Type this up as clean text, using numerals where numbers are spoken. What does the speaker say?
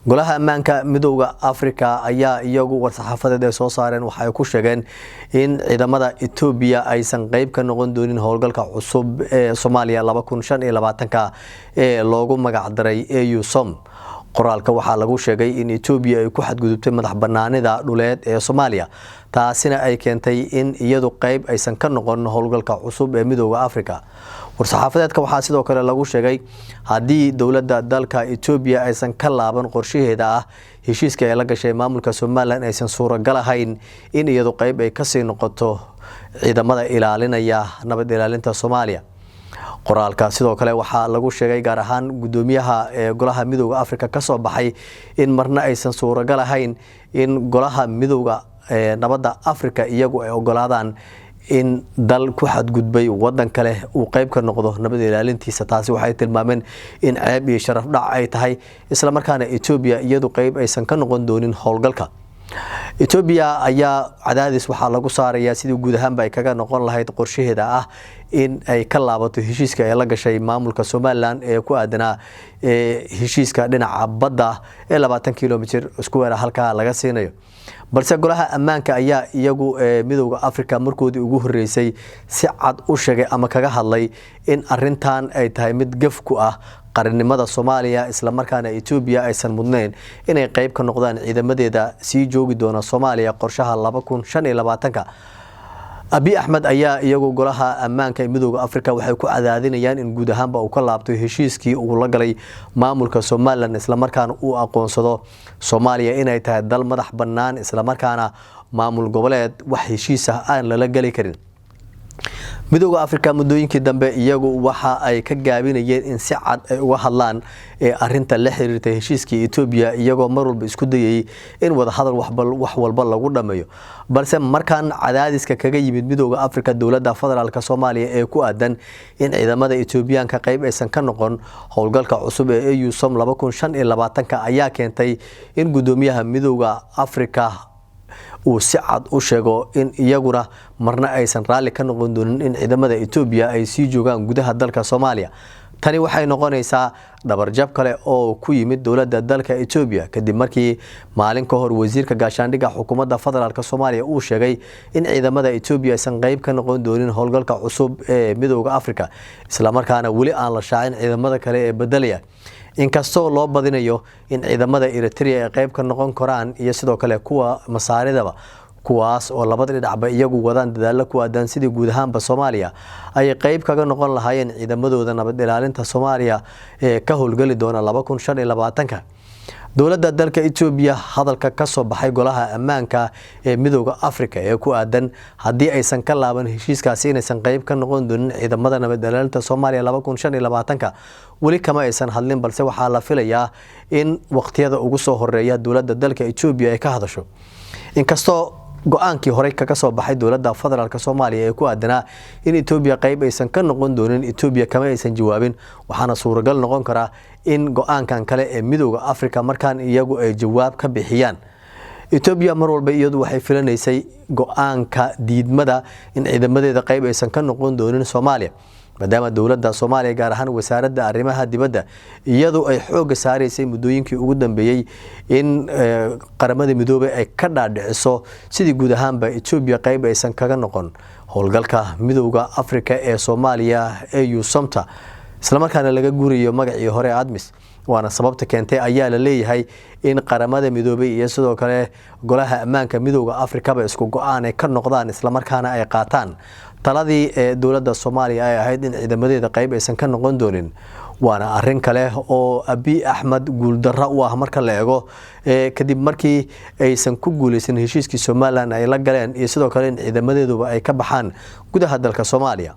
golaha ammaanka midowga Afrika ayaa iyagu war-saxaafadeed ay soo saareen waxa ay ku sheegeen in ciidamada Ethiopia aysan qayb ka noqon doonin howlgalka cusub ee Soomaaliya 2025 ee loogu magac daray EUSOM. qoraalka waxaa lagu sheegay in Ethiopia ay ku xadgudubtay madax-bannaanida dhuleed ee Soomaaliya taasina ay keentay in iyadu qayb aysan ka noqon howlgalka cusub ee midowga Afrika. war-saxaafadeedka waxaa sidoo kale lagu sheegay haddii dowladda dalka Ethiopia aysan ka laaban qorshaheeda ah heshiiska ay la gashay maamulka Soomaaliland aysan suuragal ahayn in iyadu qayb ay ka sii noqoto ciidamada ilaalinaya nabad ilaalinta Soomaaliya. qoraalka sidoo kale waxaa lagu sheegay gaar ahaan gudoomiyaha golaha midowga Afrika ka soo baxay in marna aysan suuragal ahayn in golaha midowga nabadda Afrika iyagu ay ogolaadaan in dal ku xadgudbay wadan kale uu qayb ka noqdo nabad ilaalintiisa. taasi waxay tilmaameen in ceeb iyo sharaf dhac ay tahay isla markaana Ethiopia iyadu qayb aysan ka noqon doonin howlgalka. Ethiopia ayaa cadaadis waxaa lagu saarayaa sidii guud ahaanba ay kaga noqon lahayd qorshaheeda ah in ay ka laabato heshiiska ay la gashay maamulka Soomaaliland ee ku aadanaa heshiiska dhinaca badda ee 20 kilomitir isku weera halka laga siinayo. balse golaha ammaanka ayaa iyagu midowga Afrika markoodii ugu horeysay si cad u sheegay ama kaga hadlay in arintan ay tahay mid gaf ku ah qarannimada Soomaaliya isla markaana Ethiopia aysan mudnayn inay qayb ka noqdaan ciidamadeeda sii joogi doona Soomaaliya qorshaha 2025. Abiy Ahmed ayaa iyagu golaha ammaanka ee midowga Afrika waxay ku cadaadinayaan in guud ahaanba uu ka laabto heshiiskii uu la galay maamulka Soomaaliland isla markaana uu aqoonsado Soomaaliya inay tahay dal madax bannaan isla markaana maamul goboleed wax heshiis ah aan la gali karin. midowga Afrika muddooyinkii dambe iyagu waxa ay ka gaabinayeen in si cad ay uga hadlaan arinta la xiriirtay heshiiskii Ethiopia iyagoo mar walba isku dayay in wada hadal wax walba lagu dhameeyo. balse markan cadaadiska kaga yimid midowga Afrika dowladda federaalka Soomaaliya ee ku aadan in ciidamada Ethiopian ka qayb aysan ka noqon howlgalka cusub ee EUSOM 2025 ayaa keentay in gudoomiyaha midowga Afrika uu si cad u sheego in iyaguna marna aysan raali ka noqon doonin in ciidamada Ethiopia ay sii joogaan gudaha dalka Soomaaliya. tani waxay noqonaysaa dhabarjab kale oo ku yimid dowladda dalka Ethiopia kadib markii maalin ka hor wasiirka gaashaandhigga xukuumadda federaalka Soomaaliya uu sheegay in ciidamada Ethiopia aysan qayb ka noqon doonin howlgalka cusub ee midowga Afrika isla markaana wali aan la shaacin ciidamada kale ee bedelaya. inkastoo loo badinayo in ciidamada Eritrea ay qayb ka noqon karaan iyo sidoo kale kuwa masaaridaba kuwaas oo labada dhinacba iyagu wadaan dadaal ku aadan sidii guud ahaanba Soomaaliya ay qayb kaga noqon lahaayeen ciidamadooda nabad ilaalinta Soomaaliya ee ka howlgali doona 2025. dowladda dalka Ethiopia hadalka ka soo baxay golaha ammaanka ee midowga Afrika ee ku aadan haddii aysan ka laaban heshiiskaasi inaysan qayb ka noqon doonin ciidamada nabad ilaalinta Soomaaliya 2025 wali kama aysan hadlin balse waxaa la filayaa in waqtiyada ugu soo horeeya dowladda dalka Ethiopia ay ka hadasho. inkastoo go'aankii hore kaga soo baxay dowladda federaalka Soomaaliya ee ku aadanaa in Ethiopia qayb aysan ka noqon doonin Ethiopia kama aysan jawaabin waxaana suuragal noqon kara in go'aankan kale ee midowga Afrika markaan iyagu ay jawaab ka bixiyaan. Ethiopia mar walba iyadu waxay filanaysay go'aanka diidmada in ciidamadeeda qayb aysan ka noqon doonin Soomaaliya maadaama dowladda Soomaaliya gaar ahaan wasaaradda arrimaha dibadda iyadu ay xoog saareysay muddooyinkii ugu dambeeyay in qaramada midoobay ay ka dhaadhiciso sidii guud ahaanba Ethiopia qayb aysan kaga noqon howlgalka midowga Afrika ee Soomaaliya ee EUSOMta isla markaana laga guuriyo magacii hore ADMIS. waana sababta keentay ayaa la leeyahay in qaramada midoobay iyo sidoo kale golaha ammaanka midowga Afrika ba isku go'aan ay ka noqdaan isla markaana ay qaataan taladii ee dowladda Soomaaliya ay ahayd in ciidamadeeda qayb aysan ka noqon doonin. waana arin kale oo Abiy Ahmed guuldarro u ah marka la eego kadib markii aysan ku guuleysan heshiiskii Soomaaliland ay la galeen iyo sidoo kale in ciidamadeeduba ay ka baxaan gudaha dalka Soomaaliya.